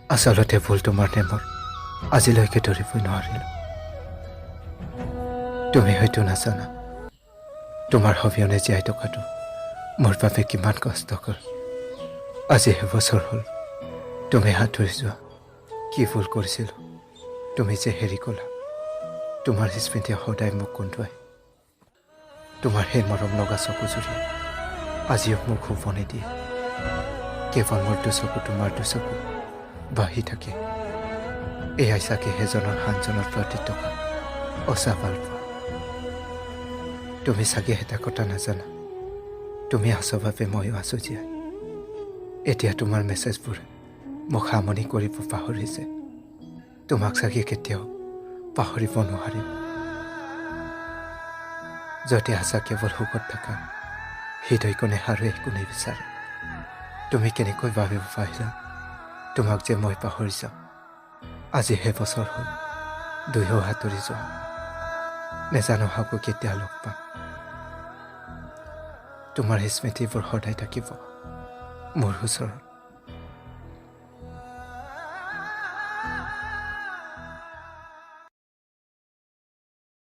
আচলতে ভুল তোমাৰ নেমৰ আজিলৈকে ধৰিবই নোৱাৰিলোঁ তুমি হয়তো নাজানা তোমাৰ অবিহনে জীয়াই থকাটো মোৰ বাবে কিমান কষ্টকৰ আজি এবছৰ হ'ল তুমি সাঁতুৰি যোৱা কি ভুল কৰিছিলোঁ তুমি যে হেৰি ক'লা তোমাৰ স্মৃতিয়ে সদায় মোক কন্দুৱাই তোমাৰ সেই মৰম লগা চকুজুৰিয়ে আজিও মোক শুবনি দিয়ে কেৱল মোৰ দুচকু তোমাৰ দুচকু বাঢ়ি থাকে এয়াই চাগে সেইজনৰ হানজনৰ প্ৰতি থকা অচা ভাল পোৱা তুমি চাগে এটা কথা নাজানা তুমি আছো বাবে ময়ো আছো জীয়াই এতিয়া তোমাৰ মেছেজবোৰ মোক সামনি কৰিব পাহৰিছে তোমাক চাগে কেতিয়াও পাহৰিব নোৱাৰিম যদি আছা কেৱল সুখত থাকা হৃদয়কণে আৰু একো নিবিচাৰে তুমি কেনেকৈ ভাবিব পাৰিলা তোমাক যে মই পাহৰি যাম আজি এবছৰ হ'ল দুয়ো সাঁতুৰি যোৱা নেজানো আকৌ কেতিয়া লগ পাম তোমাৰ স্মৃতিবোৰ সদায় থাকিব মোৰ ওচৰত